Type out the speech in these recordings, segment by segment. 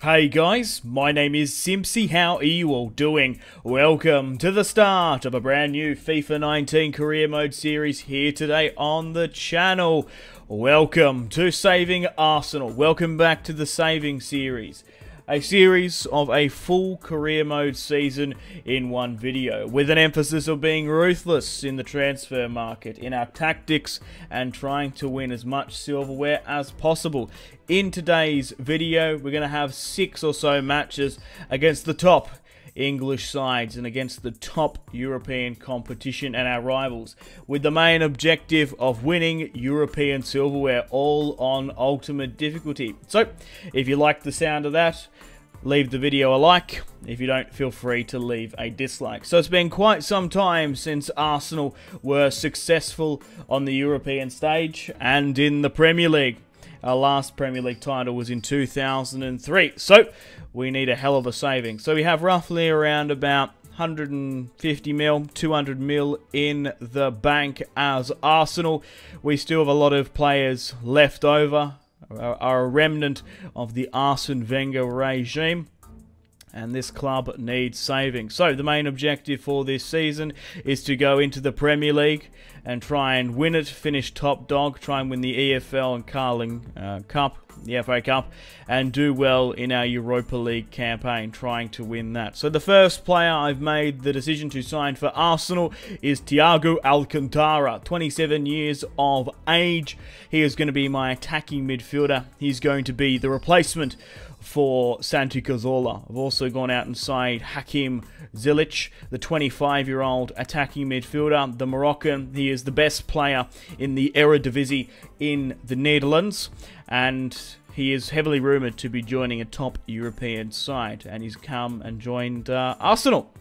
Hey guys, my name is Simpzy. How are you all doing? Welcome to the start of a brand new FIFA 19 career mode series here today on the channel. Welcome to Saving Arsenal. Welcome back to the Saving series. A series of a full career mode season in one video, with an emphasis of being ruthless in the transfer market, in our tactics, and trying to win as much silverware as possible. In today's video, we're going to have 6 or so matches against the top English sides and against the top European competition and our rivals, with the main objective of winning European silverware, all on ultimate difficulty. So if you like the sound of that, leave the video a like. If you don't, feel free to leave a dislike. So it's been quite some time since Arsenal were successful on the European stage and in the Premier League. Our last Premier League title was in 2003, so we need a hell of a saving. So we have roughly around about 150 mil, 200 mil in the bank as Arsenal. We still have a lot of players left over, are a remnant of the Arsene Wenger regime, and this club needs saving. So the main objective for this season is to go into the Premier League and try and win it, finish top dog, try and win the EFL and Carling Cup, the FA Cup, and do well in our Europa League campaign, trying to win that. So the first player I've made the decision to sign for Arsenal is Thiago Alcantara, 27 years of age. He is going to be my attacking midfielder. He's going to be the replacement for Santi Cazorla. I've also gone out and signed Hakim Ziyech, the 25-year-old attacking midfielder, the Moroccan. He is the best player in the Eredivisie in the Netherlands, and he is heavily rumoured to be joining a top European side, and he's come and joined Arsenal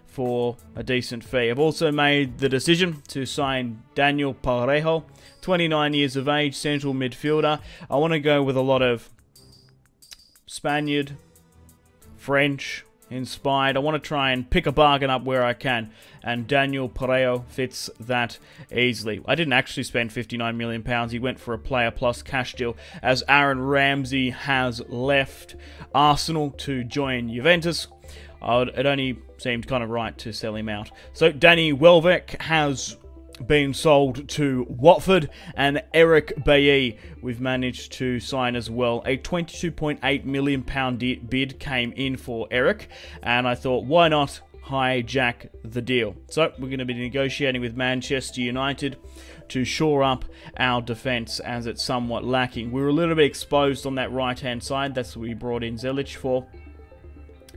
for a decent fee. I've also made the decision to sign Daniel Parejo, 29 years of age, central midfielder. I want to go with a lot of Spaniard, French inspired. I want to try and pick a bargain up where I can, and Daniel Parejo fits that easily. I didn't actually spend £59 million. He went for a player plus cash deal, as Aaron Ramsey has left Arsenal to join Juventus. It only seemed kind of right to sell him out. So Danny Welbeck has been sold to Watford, and Eric Bailly we've managed to sign as well. A £22.8 million bid came in for Eric, and I thought, why not hijack the deal? So we're going to be negotiating with Manchester United to shore up our defence, as it's somewhat lacking. We were a little bit exposed on that right hand side. That's what we brought in Ziyech for.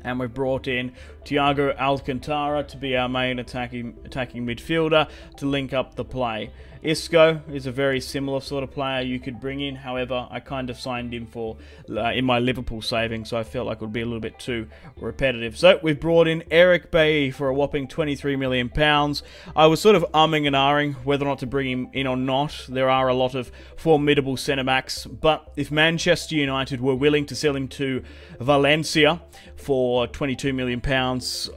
And we've brought in Thiago Alcantara to be our main attacking midfielder to link up the play. Isco is a very similar sort of player you could bring in. However, I kind of signed him for in my Liverpool saving, so I felt like it would be a little bit too repetitive. So we've brought in Eric Bailly for a whopping £23 million. I was sort of umming and ahhing whether or not to bring him in or not. There are a lot of formidable centre-backs, but if Manchester United were willing to sell him to Valencia for £22 million,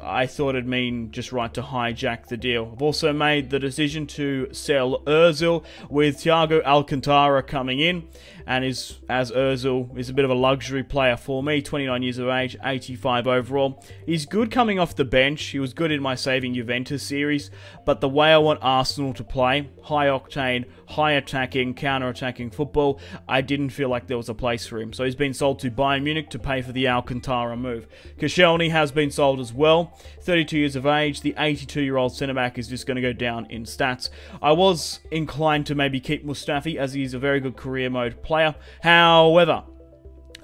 I thought it'd mean just right to hijack the deal. I've also made the decision to sell Ozil, with Thiago Alcantara coming in, and as Ozil is a bit of a luxury player for me, 29 years of age, 85 overall. He's good coming off the bench. He was good in my Saving Juventus series, but the way I want Arsenal to play, high octane, high attacking, counter-attacking football, I didn't feel like there was a place for him. So he's been sold to Bayern Munich to pay for the Alcantara move. Koscielny has been sold as well, 32 years of age. The 82-year-old centre-back is just going to go down in stats. I was inclined to maybe keep Mustafi, as he's a very good career mode player. However,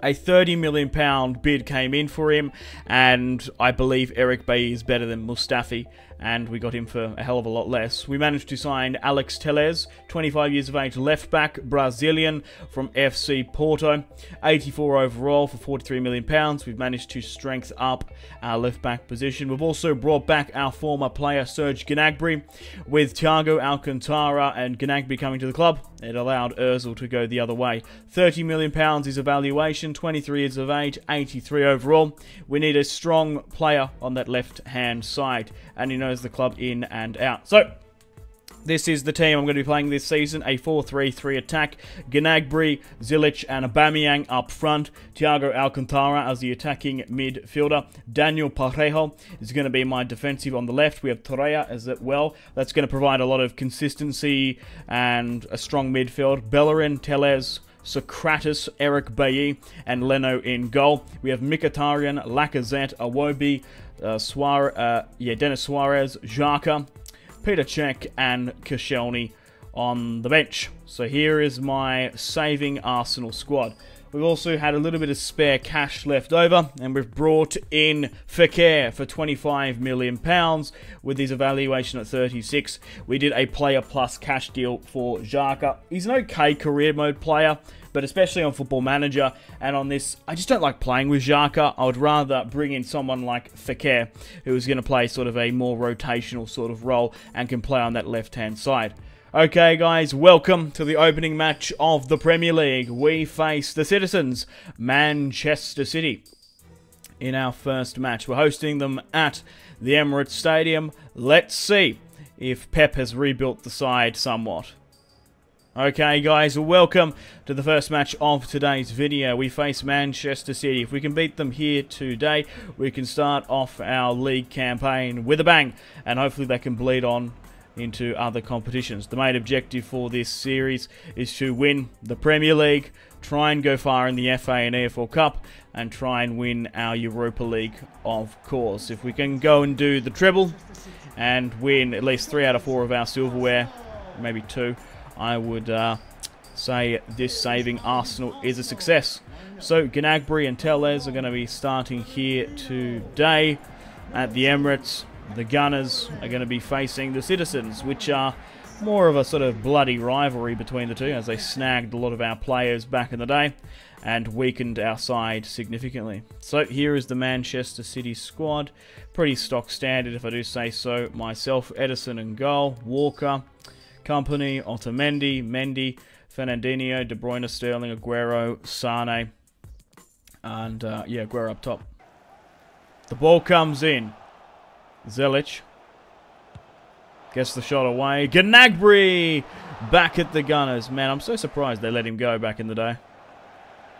a £30 million bid came in for him, and I believe Eric Bailly is better than Mustafi, and we got him for a hell of a lot less. We managed to sign Alex Telles, 25 years of age, left-back, Brazilian from FC Porto, 84 overall for £43 million. We've managed to strengthen up our left-back position. We've also brought back our former player, Serge Gnabry, with Thiago Alcantara and Gnabry coming to the club. It allowed Ozil to go the other way. £30 million is evaluation, 23 years of age, 83 overall. We need a strong player on that left-hand side, and he knows the club in and out. So This is the team I'm going to be playing this season, a 4-3-3 attack. Gnabry, Zilic and Aubameyang up front. Thiago Alcantara as the attacking midfielder. Daniel Parejo is going to be my defensive on the left. We have Torreira as well. That's going to provide a lot of consistency and a strong midfield. Bellerin, Telles, Socrates, Eric Bailly, and Leno in goal. We have Mkhitaryan, Lacazette, Iwobi, Denis Suarez, Xhaka, Peter Cech, and Koscielny on the bench. So here is my saving Arsenal squad. We've also had a little bit of spare cash left over, and we've brought in Fekir for £25 million with his evaluation at 36. We did a player plus cash deal for Xhaka. He's an okay career mode player, but especially on Football Manager and on this, I just don't like playing with Xhaka. I would rather bring in someone like Fekir, who is going to play sort of a more rotational sort of role and can play on that left-hand side. Okay, guys, welcome to the opening match of the Premier League. We face the Citizens, Manchester City, in our first match. We're hosting them at the Emirates Stadium. Let's see if Pep has rebuilt the side somewhat. Okay, guys, welcome to the first match of today's video. We face Manchester City. If we can beat them here today, we can start off our league campaign with a bang, and hopefully they can bleed on into other competitions. The main objective for this series is to win the Premier League, try and go far in the FA and EFL Cup, and try and win our Europa League, of course. If we can go and do the treble and win at least 3 out of 4 of our silverware, maybe 2, I would say this saving Arsenal is a success. So Gnabry and Telles are going to be starting here today at the Emirates. The Gunners are going to be facing the Citizens, which are more of a sort of bloody rivalry between the two, as they snagged a lot of our players back in the day and weakened our side significantly. So here is the Manchester City squad. Pretty stock standard, if I do say so myself. Edison in goal, Walker, Company, Otamendi, Mendy, Fernandinho, De Bruyne, Sterling, Aguero, Sane, and yeah, Aguero up top. The ball comes in. Zelic gets the shot away. Gnabry back at the Gunners. Man, I'm so surprised they let him go back in the day.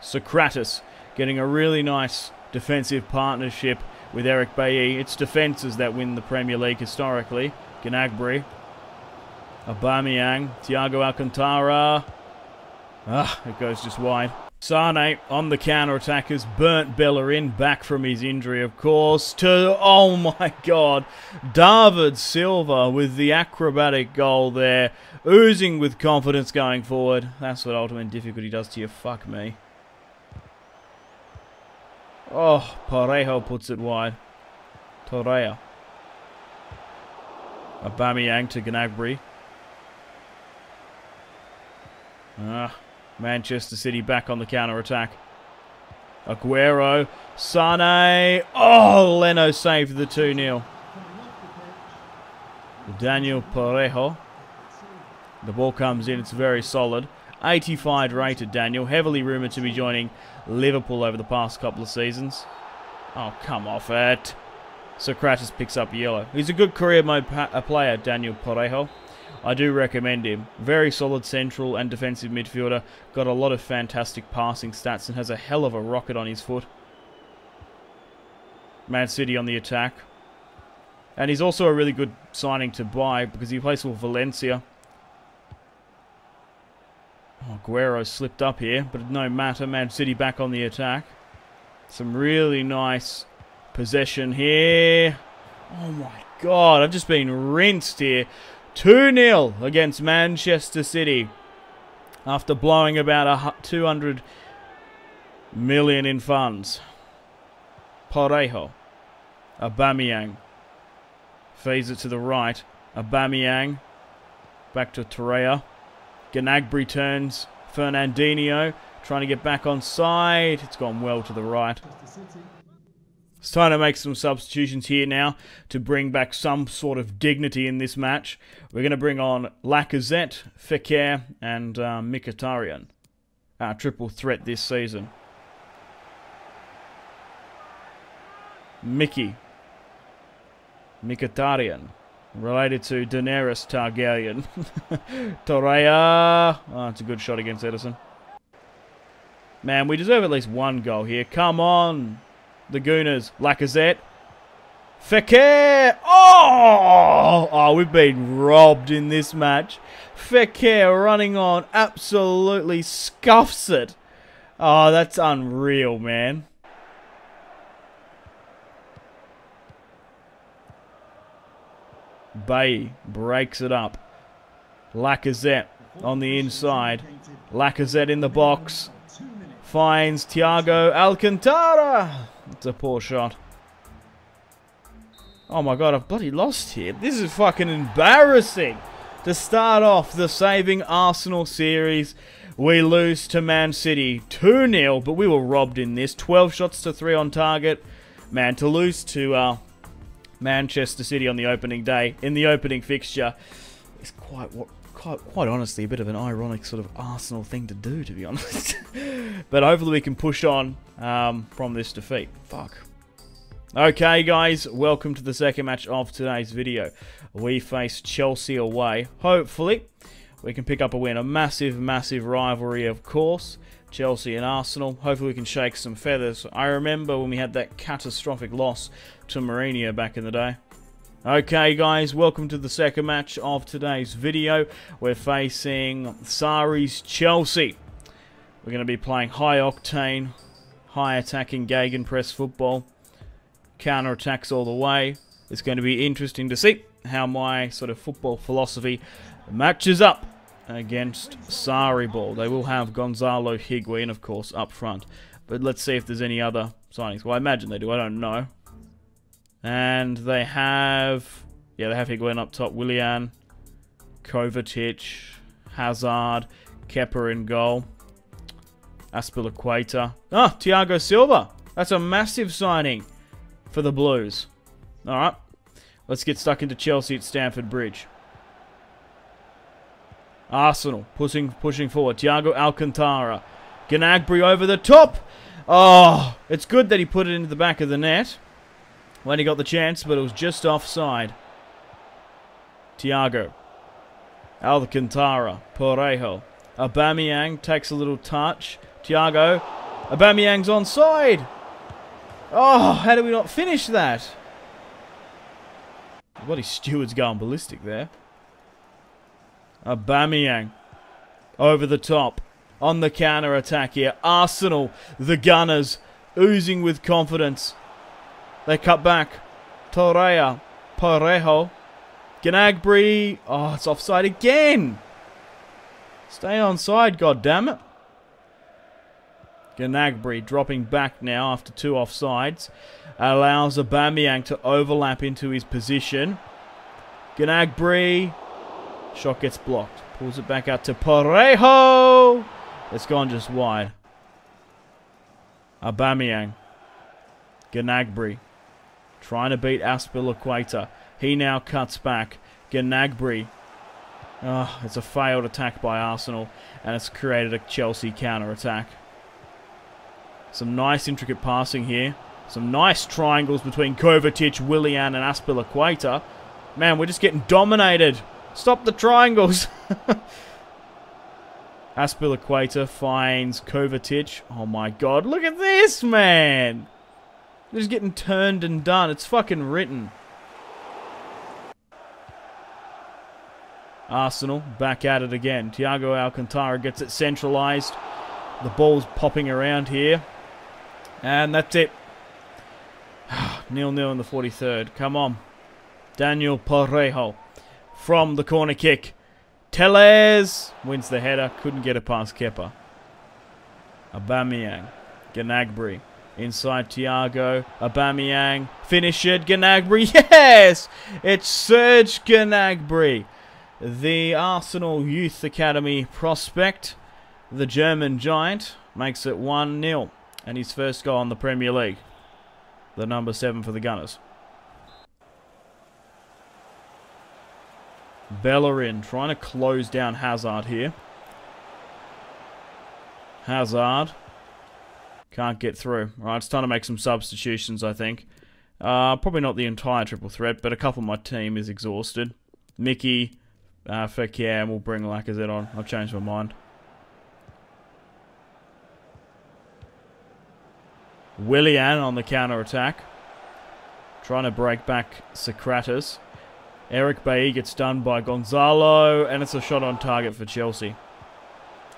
Socrates getting a really nice defensive partnership with Eric Bailly. It's defences that win the Premier League historically. Gnabry, Aubameyang, Thiago Alcantara. It goes just wide. Sane on the counter-attack has burnt Bellerin back from his injury, of course, to, oh my god, David Silva with the acrobatic goal there, oozing with confidence going forward. That's what ultimate difficulty does to you, fuck me. Oh, Parejo puts it wide. Torreira. Aubameyang to Gnabry. Manchester City back on the counter-attack. Aguero. Sane. Oh, Leno saved the 2-0. Daniel Parejo. The ball comes in. It's very solid. 85 rated Daniel. Heavily rumoured to be joining Liverpool over the past couple of seasons. Oh, come off it. Socrates picks up yellow. He's a good career mode player, Daniel Parejo. I do recommend him. Very solid central and defensive midfielder. Got a lot of fantastic passing stats and has a hell of a rocket on his foot. Man City on the attack. And he's also a really good signing to buy because he plays for Valencia. Oh, Aguero slipped up here, but no matter. Man City back on the attack. Some really nice possession here. Oh my god, I've just been rinsed here. 2-0 against Manchester City after blowing about 200 million in funds. Parejo. Aubameyang. Feeds it to the right. Aubameyang. Back to Torreira. Gnabry turns. Fernandinho. Trying to get back on side. It's gone well to the right. It's time to make some substitutions here now to bring back some sort of dignity in this match. We're going to bring on Lacazette, Fekir, and Mkhitaryan. Our triple threat this season. Mkhitaryan. Related to Daenerys Targaryen. Torreya. Oh, it's a good shot against Edison. Man, we deserve at least one goal here. Come on. The Gooners. Lacazette. Fekir. Oh, we've been robbed in this match. Fekir running on. Absolutely scuffs it. Oh, that's unreal, man. Bay breaks it up. Lacazette on the inside. Lacazette in the box. Finds Thiago Alcantara. It's a poor shot. Oh my god, I've bloody lost here. This is fucking embarrassing. To start off the saving Arsenal series, we lose to Man City 2-0, but we were robbed in this. 12 shots to 3 on target. Man, to lose to Manchester City on the opening day, in the opening fixture, is quite honestly a bit of an ironic sort of Arsenal thing to do, to be honest. But hopefully we can push on from this defeat. Fuck. Okay, guys, welcome to the second match of today's video. We face Chelsea away. Hopefully we can pick up a win. A massive, massive rivalry, of course. Chelsea and Arsenal. Hopefully we can shake some feathers. I remember when we had that catastrophic loss to Mourinho back in the day. Okay, guys, welcome to the second match of today's video. We're facing Sarri's Chelsea. We're going to be playing high-octane, high-attacking gegenpress football. Counter-attacks all the way. It's going to be interesting to see how my sort of football philosophy matches up against Sarri ball. They will have Gonzalo Higuain, of course, up front. But let's see if there's any other signings. Well, I imagine they do. I don't know. And they have... yeah, they have Higuain up top. Willian, Kovacic, Hazard, Kepa in goal. Azpilicueta. Ah, Thiago Silva. That's a massive signing for the Blues. Alright. Let's get stuck into Chelsea at Stamford Bridge. Arsenal pushing forward. Thiago Alcantara. Gnabry over the top. Oh, it's good that he put it into the back of the net when he got the chance, but it was just offside. Thiago Alcantara. Parejo. Aubameyang takes a little touch. Thiago. Aubameyang's onside. Oh, how did we not finish that? Bloody steward's going ballistic there. Aubameyang over the top on the counter attack here. Arsenal, the Gunners, oozing with confidence. They cut back. Torreya, Parejo, Gnabry. Oh, it's offside again. Stay onside, goddammit. Gnabry dropping back now after 2 offsides. Allows Aubameyang to overlap into his position. Gnabry. Shot gets blocked. Pulls it back out to Parejo. It's gone just wide. Aubameyang. Gnabry. Trying to beat Azpilicueta. He now cuts back. Gnabry. Oh, it's a failed attack by Arsenal. And it's created a Chelsea counter-attack. Some nice intricate passing here. Some nice triangles between Kovacic, Willian and Azpilicueta. Man, we're just getting dominated. Stop the triangles. Azpilicueta finds Kovacic. Oh my god, look at this, man. They're just getting turned and done. It's fucking written. Arsenal back at it again. Thiago Alcantara gets it centralised. The ball's popping around here. And that's it. 0-0 in the 43rd. Come on. Daniel Parejo from the corner kick. Tellez wins the header. Couldn't get it past Kepa. Aubameyang. Gnabry. Inside Thiago. Aubameyang. Finish it. Gnabry. Yes! It's Serge Gnabry. The Arsenal Youth Academy prospect. The German giant. Makes it 1-0. And his first goal in the Premier League. The number 7 for the Gunners. Bellerin trying to close down Hazard here. Hazard. Can't get through. Alright, it's time to make some substitutions, I think. Probably not the entire triple threat, but a couple of my team is exhausted. Mickey, Fekir, and we'll bring Lacazette on. I've changed my mind. Willian on the counter-attack. Trying to break back Socrates. Eric Bailly gets done by Gonzalo, and it's a shot on target for Chelsea.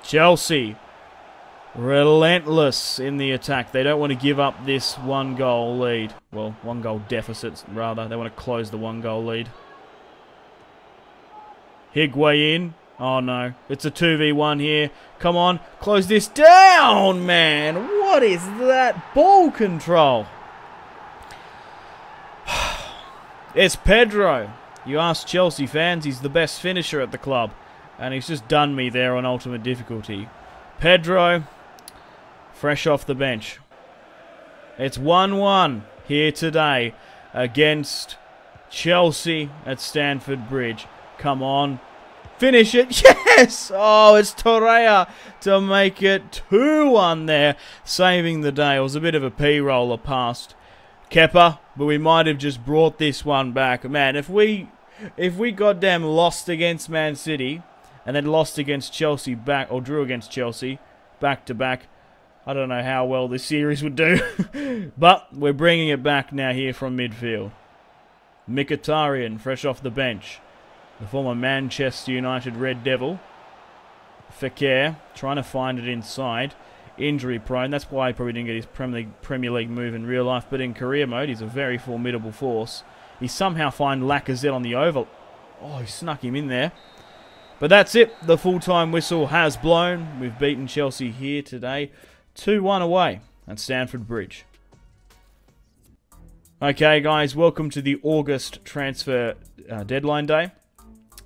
Chelsea, relentless in the attack. They don't want to give up this 1-goal lead. Well, 1-goal deficit, rather. They want to close the 1-goal lead. Higuain. Oh, no. It's a 2v1 here. Come on. Close this down, man. What is that ball control? It's Pedro. You ask Chelsea fans, he's the best finisher at the club. And he's just done me there on ultimate difficulty. Pedro, fresh off the bench. It's 1-1 here today against Chelsea at Stamford Bridge. Come on. Finish it. Yes! Oh, it's Torreira to make it 2-1 there. Saving the day. It was a bit of a P-roller past Kepa, but we might have just brought this one back. Man, if we goddamn lost against Man City and then lost against Chelsea back, or drew against Chelsea back to back, I don't know how well this series would do. But we're bringing it back now here from midfield. Mkhitaryan, fresh off the bench. The former Manchester United Red Devil. Fekir, trying to find it inside. Injury prone. That's why he probably didn't get his Premier League move in real life. But in career mode, he's a very formidable force. He somehow finds Lacazette on the oval. Oh, he snuck him in there. But that's it. The full-time whistle has blown. We've beaten Chelsea here today. 2-1 away at Stamford Bridge. Okay, guys. Welcome to the August transfer deadline day.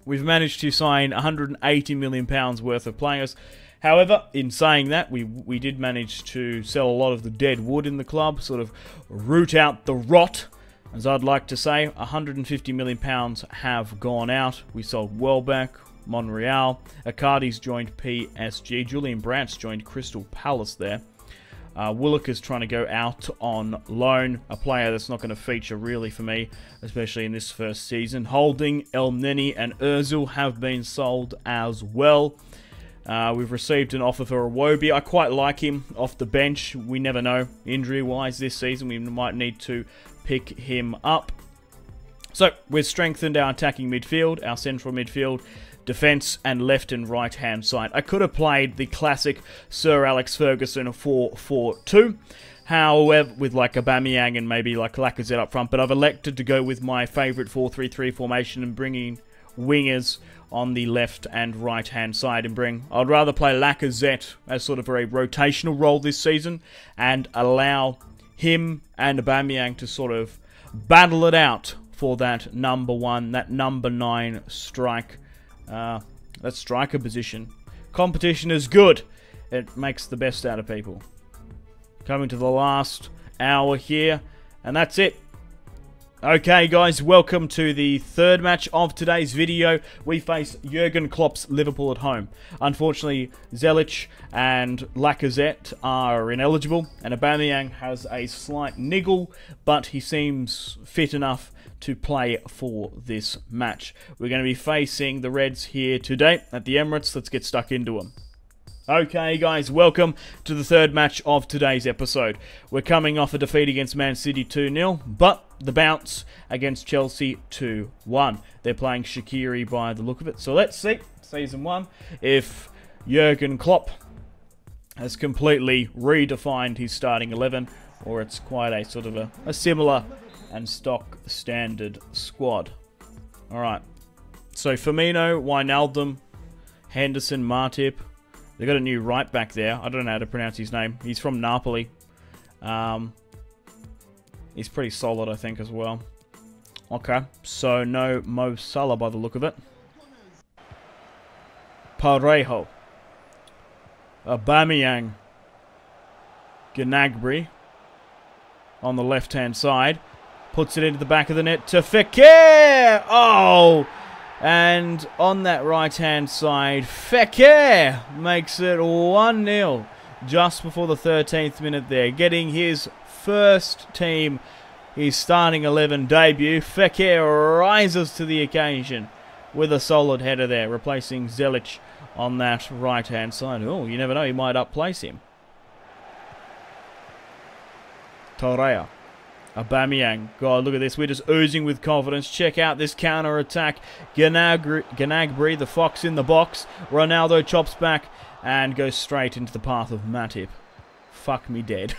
We've managed to sign £180 million worth of players. However, in saying that, we did manage to sell a lot of the dead wood in the club, sort of root out the rot, as I'd like to say. £150 million have gone out. We sold Welbeck, Monreal, Icardi's joined PSG, Julian Brandt's joined Crystal Palace there. Willock trying to go out on loan, a player that's not going to feature really for me, especially in this first season. Holding, El Neni and Ozil have been sold as well. We've received an offer for Iwobi. I quite like him off the bench. We never know, injury-wise this season. We might need to pick him up. So, we've strengthened our attacking midfield, our central midfield, defence, and left and right hand side. I could have played the classic Sir Alex Ferguson 4-4-2, however, with like Aubameyang and maybe like Lacazette up front, but I've elected to go with my favourite 4-3-3 formation and bringing wingers on the left and right hand side I'd rather play Lacazette as sort of a rotational role this season and allow him and Aubameyang to sort of battle it out for that number 1, that number 9 strike. That striker position. Competition is good. It makes the best out of people. Coming to the last hour here, and that's it. Okay, guys, welcome to the third match of today's video. We face Jurgen Klopp's Liverpool at home. Unfortunately, Zelic and Lacazette are ineligible, and Aubameyang has a slight niggle, but he seems fit enough to play for this match. We're going to be facing the Reds here today at the Emirates. Let's get stuck into them. Okay, guys, welcome to the third match of today's episode. We're coming off a defeat against Man City 2-0, but the bounce against Chelsea 2-1. They're playing Shaqiri by the look of it. So let's see, Season 1, if Jurgen Klopp has completely redefined his starting 11, or it's quite a sort of a similar and stock standard squad. Alright, so Firmino, Wijnaldum, Henderson, Matip. They've got a new right back there. I don't know how to pronounce his name. He's from Napoli. He's pretty solid, I think, as well. Okay, so no Mo Salah by the look of it. Parejo. Aubameyang. Gnabry on the left-hand side. Puts it into the back of the net to Fekir! Oh! And on that right-hand side, Fekir makes it 1-0 just before the 13th minute there. Getting his first team his starting 11 debut. Fekir rises to the occasion with a solid header there, replacing Zelic on that right-hand side. Oh, you never know, he might outplace him. Torreira. Aubameyang. God, look at this. We're just oozing with confidence. Check out this counter-attack. Gnabry, the fox in the box. Ronaldo chops back and goes straight into the path of Matip. Fuck me dead.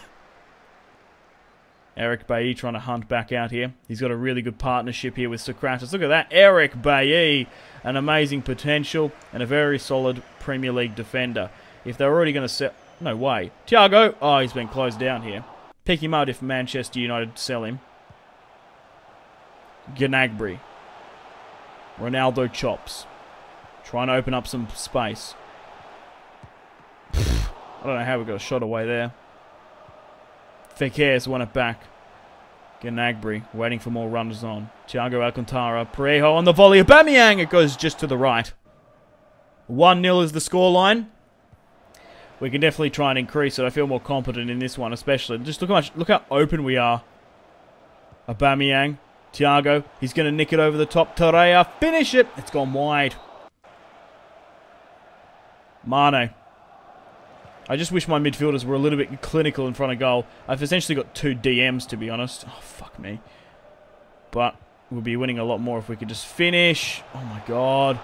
Eric Bailly trying to hunt back out here. He's got a really good partnership here with Socrates. Look at that. Eric Bailly. An amazing potential and a very solid Premier League defender. If they're already going to sell... No way. Thiago. Oh, he's been closed down here. Pick him out if Manchester United sell him. Gnabry. Ronaldo chops. Trying to open up some space. I don't know how we got a shot away there. Fekir's won it back. Gnabry waiting for more runners on. Thiago Alcantara. Parejo on the volley. Aubameyang. It goes just to the right. 1-0 is the scoreline. We can definitely try and increase it. I feel more confident in this one, especially. Just look how open we are. Aubameyang, Thiago. He's going to nick it over the top. Torreira, finish it. It's gone wide. Mane. I just wish my midfielders were a little bit clinical in front of goal. I've essentially got 2 DMs, to be honest. Oh, fuck me. But we'll be winning a lot more if we could just finish. Oh, my God.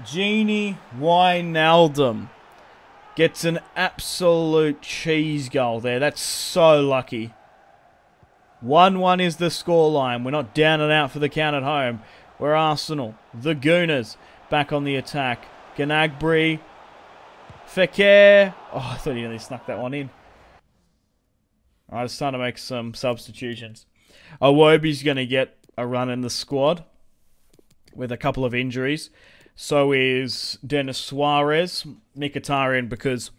Genie Wijnaldum gets an absolute cheese goal there. That's so lucky. 1-1 is the scoreline. We're not down and out for the count at home. We're Arsenal. The Gooners back on the attack. Gnabry. Fekir. Oh, I thought he nearly snuck that one in. Alright, it's time to make some substitutions. Iwobi's going to get a run in the squad with a couple of injuries. So is Denis Suarez. Mkhitaryan because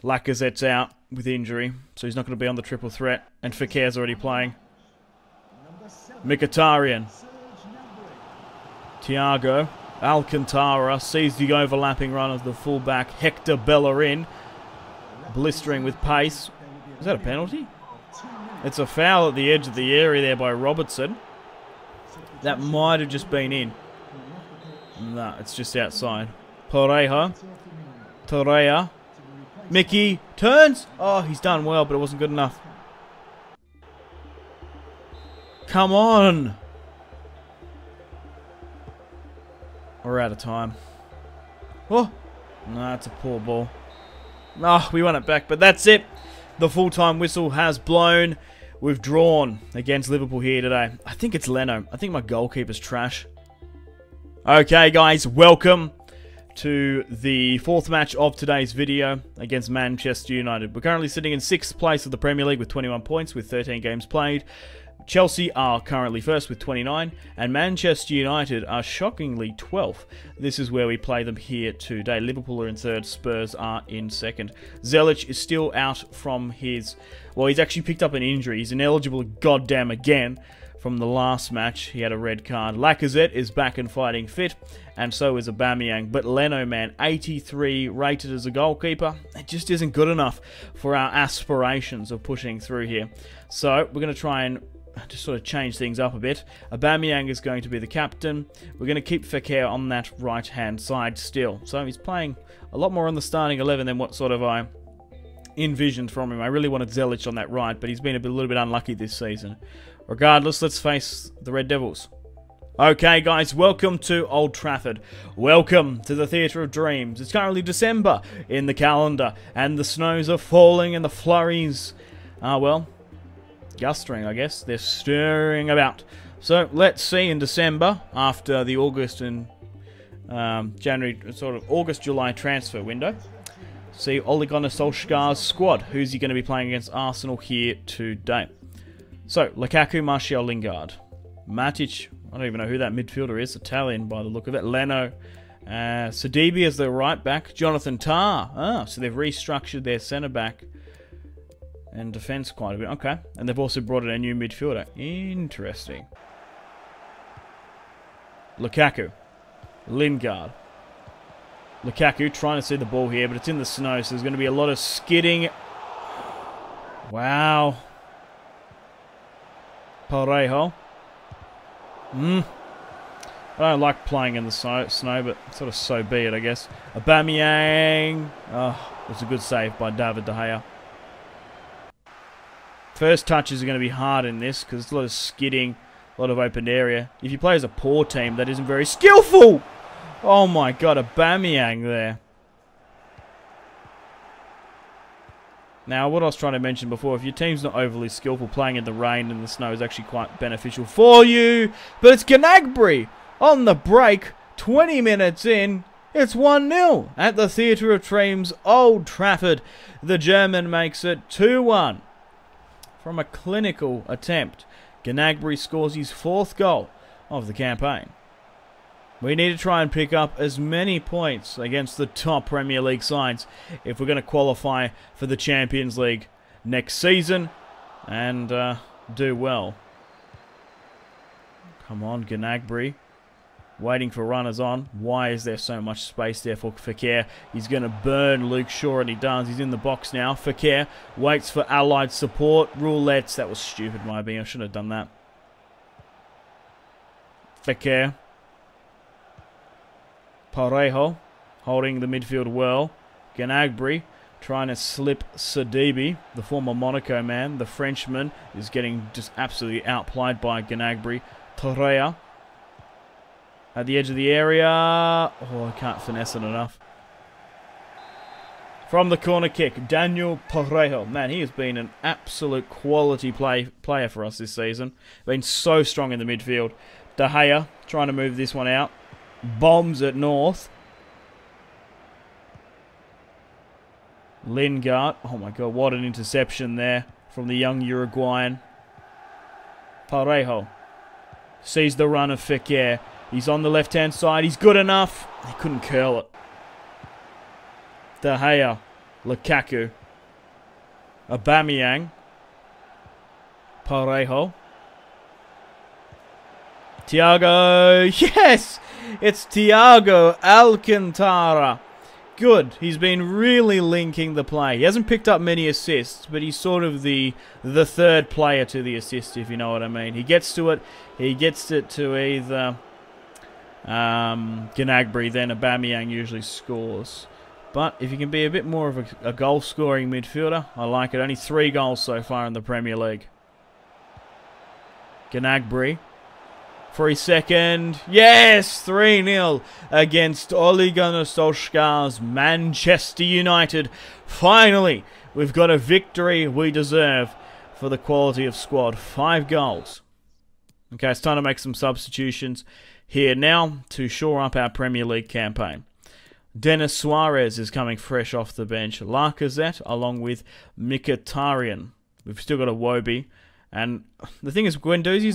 Lacazette's out with injury. So he's not going to be on the triple threat. And Fekir's already playing. Mkhitaryan. Thiago. Alcantara sees the overlapping run of the fullback. Hector Bellerin. Blistering with pace. Is that a penalty? It's a foul at the edge of the area there by Robertson. That might have just been in. No, it's just outside. Torreira. Mickey turns. Oh, he's done well, but it wasn't good enough. Come on. We're out of time. Oh. No, it's a poor ball. Oh, we won it back, but that's it. The full-time whistle has blown. We've drawn against Liverpool here today. I think it's Leno. I think my goalkeeper's trash. Okay, guys, welcome to the 4th match of today's video against Manchester United. We're currently sitting in 6th place of the Premier League with 21 points with 13 games played. Chelsea are currently 1st with 29, and Manchester United are shockingly 12th. This is where we play them here today. Liverpool are in 3rd, Spurs are in 2nd. Zelic is still out from his... Well, he's actually picked up an injury. He's ineligible goddamn again. From the last match, he had a red card. Lacazette is back and fighting fit, and so is Aubameyang. But Leno, man, 83 rated as a goalkeeper. It just isn't good enough for our aspirations of pushing through here. So we're going to try and just sort of change things up a bit. Aubameyang is going to be the captain. We're going to keep Fekir on that right-hand side still. So he's playing a lot more on the starting 11 than what sort of I envisioned from him. I really wanted Zelic on that right, but he's been a little bit unlucky this season. Regardless, let's face the Red Devils. Okay, guys, welcome to Old Trafford. Welcome to the Theatre of Dreams. It's currently December in the calendar, and the snows are falling, and the flurries are, well, gustering, I guess. They're stirring about. So, let's see in December, after the August and January, sort of August-July transfer window, see Ole Gunnar Solskjaer's squad. Who's he going to be playing against Arsenal here today? So, Lukaku, Martial, Lingard. Matic, I don't even know who that midfielder is. Italian by the look of it. Leno. Sidibe as the right back. Jonathan Tah. Ah, so they've restructured their centre-back and defence quite a bit. Okay. And they've also brought in a new midfielder. Interesting. Lukaku. Lingard. Lukaku trying to see the ball here, but it's in the snow, so there's going to be a lot of skidding. Wow. Parejo. I don't like playing in the snow, but sort of so be it, I guess. Aubameyang. Oh, it's a good save by David De Gea. First touches are going to be hard in this because there's a lot of skidding, a lot of open area. If you play as a poor team, that isn't very skillful. Oh my god, Aubameyang there. Now, what I was trying to mention before, if your team's not overly skillful, playing in the rain and the snow is actually quite beneficial for you. But it's Gnabry on the break, 20 minutes in. It's 1-0 at the Theatre of Dreams, Old Trafford. The German makes it 2-1 from a clinical attempt. Gnabry scores his 4th goal of the campaign. We need to try and pick up as many points against the top Premier League sides if we're going to qualify for the Champions League next season and do well. Come on, Gnabry. Waiting for runners on. Why is there so much space there for Fekir? He's going to burn Luke Shaw, and he does. He's in the box now. Fekir waits for allied support. Roulettes. That was stupid, my opinion. I shouldn't have done that. Fekir. Parejo holding the midfield well. Gnabry trying to slip Sidibe, the former Monaco man. The Frenchman is getting just absolutely outplayed by Gnabry. Torreira at the edge of the area. Oh, I can't finesse it enough. From the corner kick, Daniel Parejo. Man, he has been an absolute quality player for us this season. Been so strong in the midfield. De Gea trying to move this one out. Bombs at North. Lingard. Oh my god, what an interception there from the young Uruguayan. Parejo sees the run of Fekir. He's on the left-hand side. He's good enough. He couldn't curl it. De Gea. Lukaku. Aubameyang. Parejo. Thiago. Yes! It's Thiago Alcantara. Good. He's been really linking the play. He hasn't picked up many assists, but he's sort of the third player to the assist, if you know what I mean. He gets to it. He gets it to either Gnabry, then Aubameyang usually scores. But if you can be a bit more of a goal-scoring midfielder, I like it. Only 3 goals so far in the Premier League. Gnabry. For his second. Yes! 3-0 against Ole Gunnar Solskjaer's Manchester United. Finally, we've got a victory we deserve for the quality of squad. 5 goals. Okay, it's time to make some substitutions here now to shore up our Premier League campaign. Denis Suarez is coming fresh off the bench. Lacazette along with Mkhitaryan. We've still got a Wobie. And the thing is, Guendouzi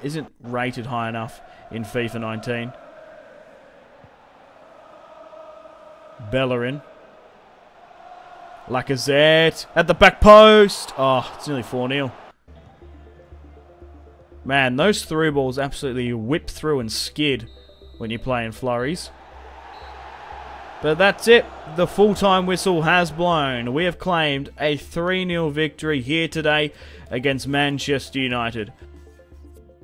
isn't rated high enough in FIFA 19. Bellerin. Lacazette at the back post. Oh, it's nearly 4-0. Man, those through balls absolutely whip through and skid when you play in flurries. But that's it. The full-time whistle has blown. We have claimed a 3-0 victory here today against Manchester United.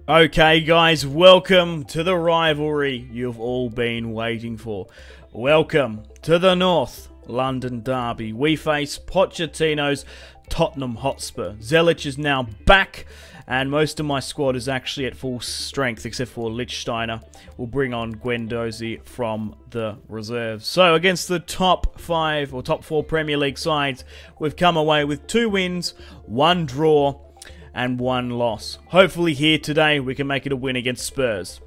Okay, guys, welcome to the rivalry you've all been waiting for. Welcome to the North London derby. We face Pochettino's Tottenham Hotspur. Zelic is now back, and most of my squad is actually at full strength, except for Lichtsteiner. We'll bring on Guendouzi from the reserves. So, against the top 5 or top 4 Premier League sides, we've come away with 2 wins, 1 draw, and 1 loss. Hopefully here today we can make it a win against Spurs.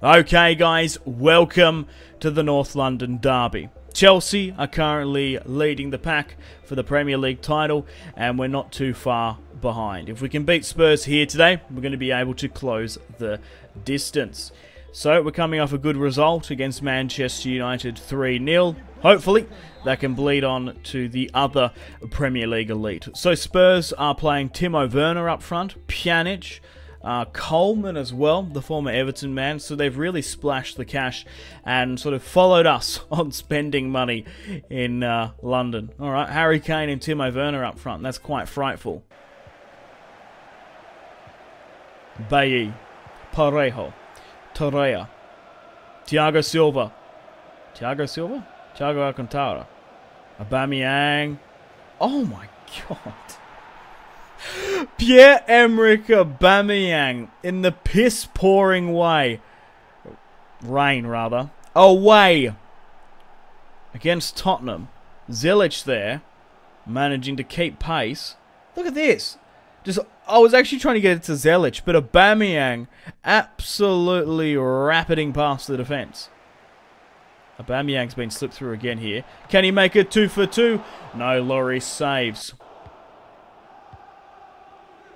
Okay guys, welcome to the North London derby. Chelsea are currently leading the pack for the Premier League title, and we're not too far behind. If we can beat Spurs here today, we're going to be able to close the distance. So we're coming off a good result against Manchester United, 3-0. Hopefully that can bleed on to the other Premier League elite. So Spurs are playing Timo Werner up front, Pjanic, Coleman as well, the former Everton man. So they've really splashed the cash and sort of followed us on spending money in London. Alright, Harry Kane and Timo Werner up front. That's quite frightful. Bailly, Parejo, Torreira, Thiago Silva, Thiago Alcantara, Aubameyang. Oh my god. Pierre-Emerick Aubameyang in the piss-pouring rain away against Tottenham. Zelic there, managing to keep pace. Look at this. I was actually trying to get it to Zelic, but Aubameyang absolutely rapiding past the defence. Aubameyang's been slipped through again here. Can he make it 2 for 2? No, Lloris saves.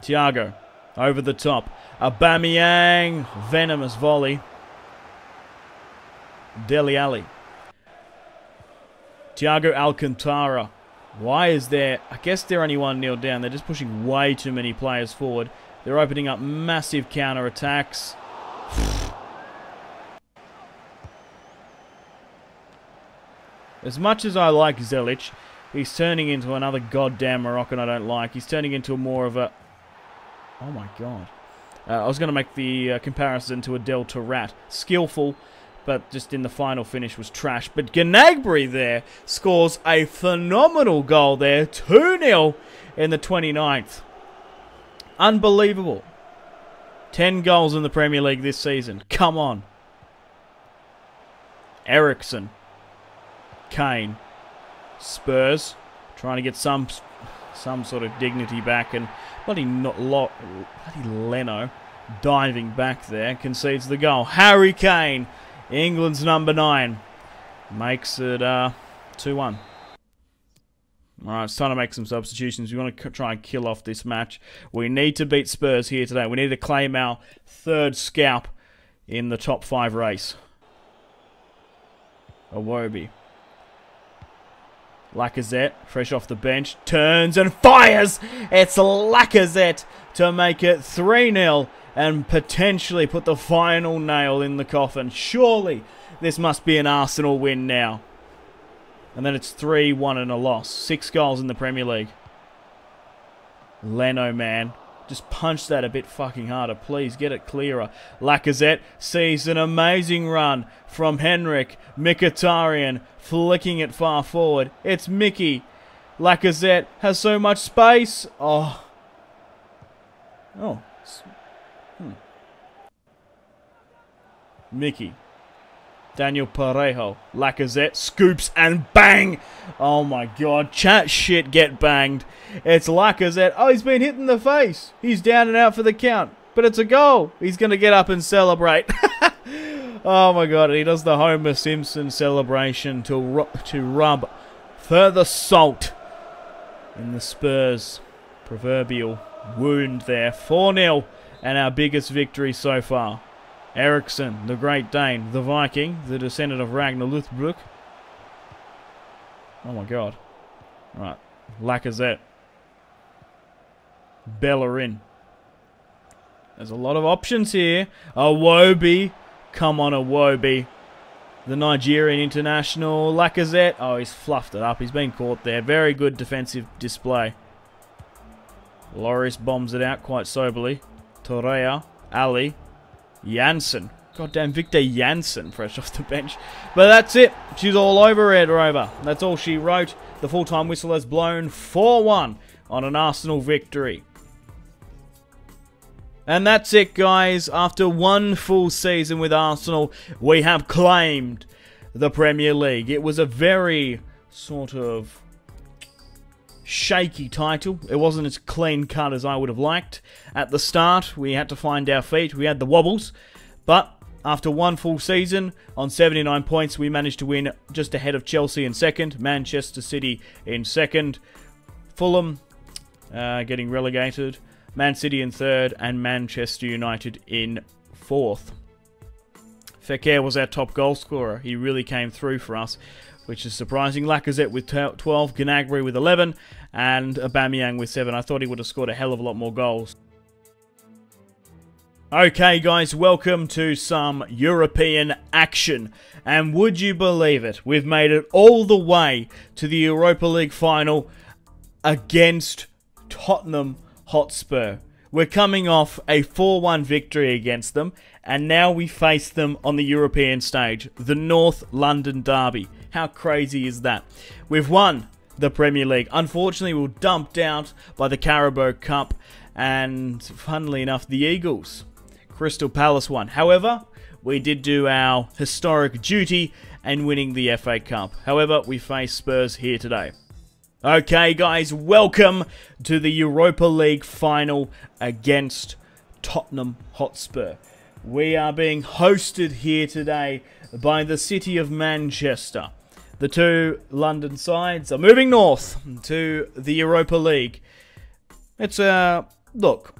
Thiago, over the top. Aubameyang, venomous volley. Dele Alli. Thiago Alcantara. Why is there... I guess they're only 1-0 down. They're just pushing way too many players forward. They're opening up massive counter-attacks. As much as I like Zelic, he's turning into another goddamn Moroccan I don't like. He's turning into more of a... Oh my god. I was going to make the comparison to Adel Taarabt. Skillful, but just in the final finish was trash. But Gnabry there scores a phenomenal goal there. 2-0 in the 29th. Unbelievable. 10 goals in the Premier League this season. Come on. Eriksen. Kane. Spurs. Trying to get some sort of dignity back, and bloody Leno diving back there concedes the goal. Harry Kane, England's number 9, makes it 2-1. Alright, it's time to make some substitutions. We want to try and kill off this match. We need to beat Spurs here today. We need to claim our 3rd scalp in the top 5 race. Iwobi. Lacazette, fresh off the bench, turns and fires! It's Lacazette to make it 3-0 and potentially put the final nail in the coffin. Surely this must be an Arsenal win now. And then it's 3-1 and a loss. 6 goals in the Premier League. Leno, man. Just punch that a bit fucking harder. Please, get it clearer. Lacazette sees an amazing run from Henrik Mkhitaryan, flicking it far forward. It's Mickey. Lacazette has so much space. Oh. Mickey. Daniel Parejo. Lacazette scoops and bang! Oh my god. Chat shit get banged. It's Lacazette. Oh, he's been hit in the face. He's down and out for the count. But it's a goal. He's going to get up and celebrate. Oh my god. He does the Homer Simpson celebration to rub further salt in the Spurs' proverbial wound there. 4-0 and our biggest victory so far. Eriksen, the Great Dane, the Viking, the descendant of Ragnar Lothbrok. Oh my god. Right. Lacazette. Bellerin. There's a lot of options here. Iwobi. Come on, Iwobi. The Nigerian international. Lacazette. Oh, he's fluffed it up. He's been caught there. Very good defensive display. Lloris bombs it out quite soberly. Torreira. Ali. Janssen. Goddamn Victor Janssen fresh off the bench. But that's it. She's all over Europa. That's all she wrote. The full-time whistle has blown 4-1 on an Arsenal victory. And that's it, guys. After one full season with Arsenal, we have claimed the Premier League. It was a very sort of shaky title. It wasn't as clean cut as I would have liked. At the start, we had to find our feet. We had the wobbles. But after one full season, on 79 points, we managed to win just ahead of Chelsea in second, Manchester City in second, Fulham getting relegated, Man City in third, and Manchester United in fourth. Fekir was our top goal scorer. He really came through for us, which is surprising. Lacazette with 12, Gnabry with 11, and Aubameyang with 7. I thought he would have scored a hell of a lot more goals. Okay guys, welcome to some European action. And would you believe it, we've made it all the way to the Europa League final against Tottenham Hotspur. We're coming off a 4-1 victory against them, and now we face them on the European stage, the North London Derby. How crazy is that? We've won the Premier League. Unfortunately, we were dumped out by the Carabao Cup, and funnily enough, the Eagles. Crystal Palace won. However, we did do our historic duty and winning the FA Cup. However, we face Spurs here today. Okay, guys, welcome to the Europa League final against Tottenham Hotspur. We are being hosted here today by the city of Manchester. The two London sides are moving north to the Europa League. It's a look.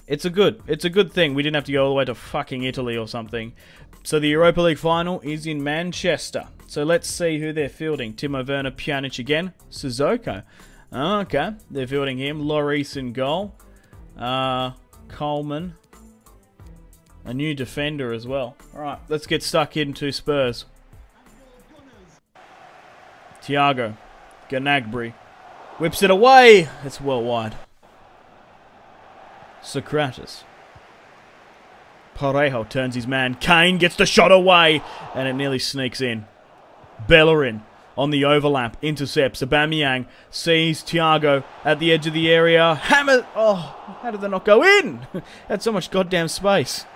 It's a good thing we didn't have to go all the way to fucking Italy or something. So the Europa League final is in Manchester. So let's see who they're fielding. Timo Werner, Pjanic again. Sissoko. Okay, they're fielding him. Lloris in goal. Coleman. A new defender as well. Alright, let's get stuck into Spurs. Thiago. Gnabry. Whips it away. It's well wide. Socrates. Parejo turns his man. Kane gets the shot away. And it nearly sneaks in. Bellerin on the overlap. Intercepts. Aubameyang sees Thiago at the edge of the area. Hammer. Oh, how did that not go in? Had so much goddamn space.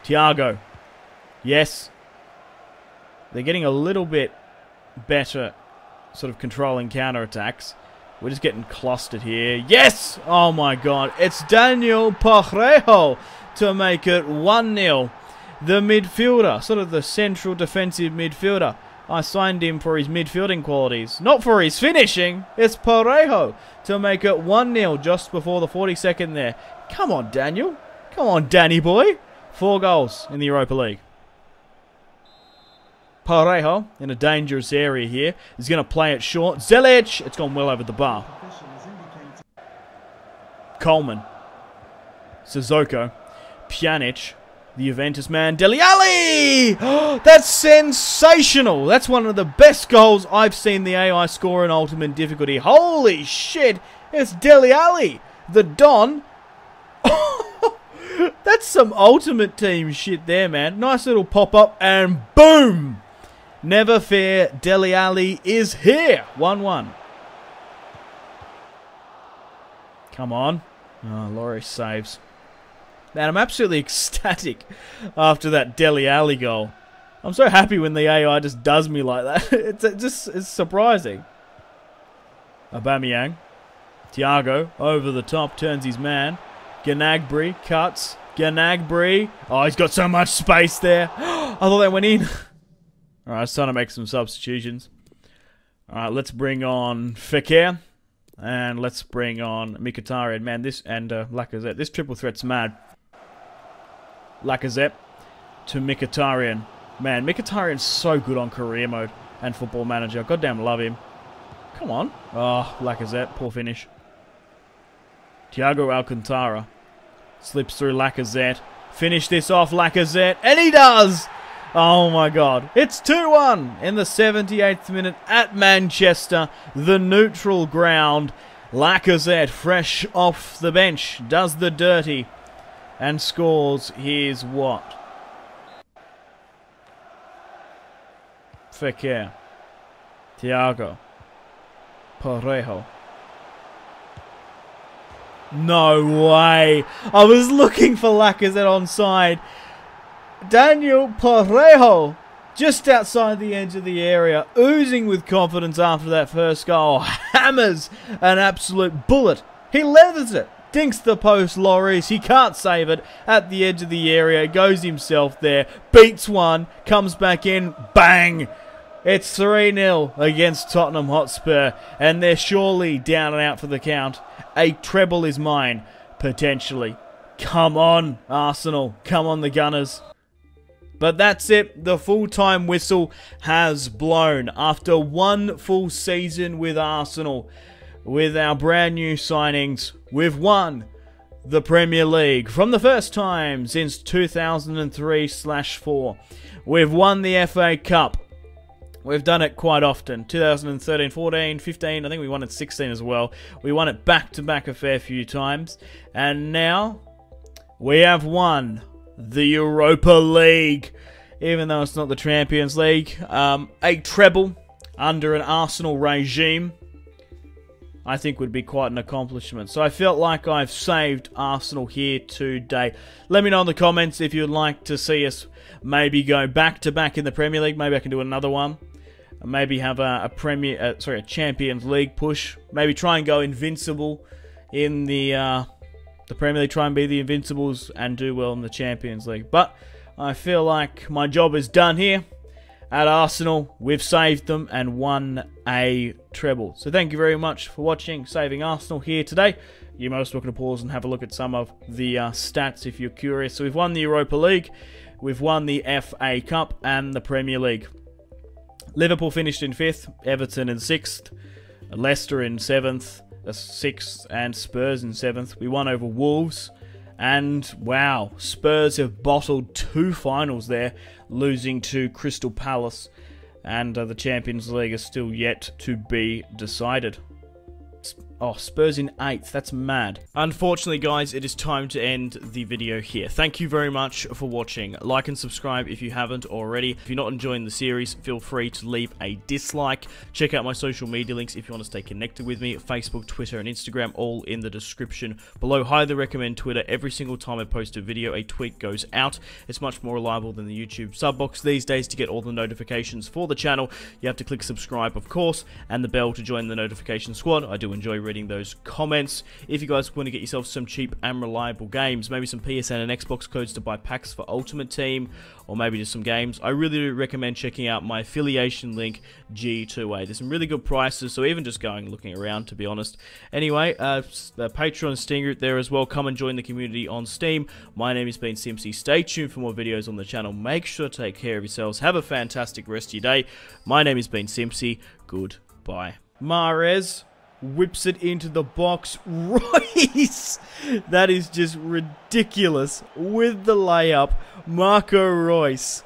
Thiago. Yes. They're getting a little bit better sort of controlling counter-attacks. We're just getting clustered here. Yes! Oh my god. It's Daniel Parejo to make it 1-0. The midfielder, sort of the central defensive midfielder. I signed him for his midfielding qualities, not for his finishing. It's Parejo to make it 1-0 just before the 42nd there. Come on, Daniel. Come on, Danny boy. 4 goals in the Europa League. Parejo in a dangerous area here. He's going to play it short. Zelic. It's gone well over the bar. Coleman. Sissoko. Pjanic. The Juventus man. Dele Alli! That's sensational. That's one of the best goals I've seen the AI score in Ultimate Difficulty. Holy shit. It's Dele Alli. The Don. That's some Ultimate Team shit there, man. Nice little pop-up and boom! Never fear, Dele Alli is here. 1-1. Come on. Oh, Lloris saves. Man, I'm absolutely ecstatic after that Dele Alli goal. I'm so happy when the AI just does me like that. It's surprising. Aubameyang. Thiago over the top, turns his man. Gnabry cuts. Gnabry. Oh, he's got so much space there. I thought that went in. Alright, it's time to make some substitutions. Alright, let's bring on Fekir. And let's bring on Mkhitaryan. Man, this and Lacazette. This triple threat's mad. Lacazette to Mkhitaryan. Man, Mkhitaryan's so good on career mode and Football Manager. Goddamn love him. Come on. Oh, Lacazette. Poor finish. Thiago Alcantara. Slips through Lacazette. Finish this off, Lacazette. And he does! Oh my god. It's 2-1 in the 78th minute at Manchester. The neutral ground. Lacazette, fresh off the bench, does the dirty. And scores. Here's what? Fekir. Thiago. Parejo. No way. I was looking for Lacazette onside. Daniel Parejo just outside the edge of the area, oozing with confidence after that first goal. Hammers an absolute bullet. He leathers it. Dinks the post, Lloris. He can't save it at the edge of the area. Goes himself there. Beats one. Comes back in. Bang. It's 3-0 against Tottenham Hotspur. And they're surely down and out for the count. A treble is mine, potentially. Come on, Arsenal. Come on, the Gunners. But that's it. The full-time whistle has blown. After one full season with Arsenal, with our brand new signings, we've won the Premier League from the first time since 2003/4. We've won the FA Cup. We've done it quite often. 2013, 14, 15, I think we won it 16 as well. We won it back-to-back a fair few times. And now, we have won the Europa League. Even though it's not the Champions League. A treble under an Arsenal regime, I think would be quite an accomplishment. So I felt like I've saved Arsenal here today. Let me know in the comments if you'd like to see us maybe go back-to-back in the Premier League. Maybe I can do another one. Maybe have a Champions League push. Maybe try and go invincible in the Premier League. Try and be the Invincibles and do well in the Champions League. But I feel like my job is done here. At Arsenal, we've saved them and won a treble. So thank you very much for watching Saving Arsenal here today. You're most welcome to pause and have a look at some of the stats if you're curious. So we've won the Europa League, we've won the FA Cup and the Premier League. Liverpool finished in 5th, Everton in 6th, Leicester in 7th, 6th, and Spurs in 7th. We won over Wolves. And, wow, Spurs have bottled 2 finals there, losing to Crystal Palace. And the Champions League is still yet to be decided. Oh, Spurs in 8th. That's mad. Unfortunately, guys, it is time to end the video here. Thank you very much for watching. Like and subscribe if you haven't already. If you're not enjoying the series, feel free to leave a dislike. Check out my social media links if you want to stay connected with me. Facebook, Twitter, and Instagram, all in the description below. Highly recommend Twitter. Every single time I post a video, a tweet goes out. It's much more reliable than the YouTube sub box these days. To get all the notifications for the channel, you have to click subscribe, of course, and the bell to join the notification squad. I do enjoy reading those comments. If you guys want to get yourself some cheap and reliable games, maybe some PSN and Xbox codes to buy packs for Ultimate Team, or maybe just some games, I really do recommend checking out my affiliation link, G2A. There's some really good prices, so even just going looking around, to be honest. Anyway, the Patreon and Steam group there as well. Come and join the community on Steam. My name has been Simpzy. Stay tuned for more videos on the channel. Make sure to take care of yourselves. Have a fantastic rest of your day. My name has been Simpzy. Goodbye. Mahrez whips it into the box. Royce! That is just ridiculous. With the layup, Marco Royce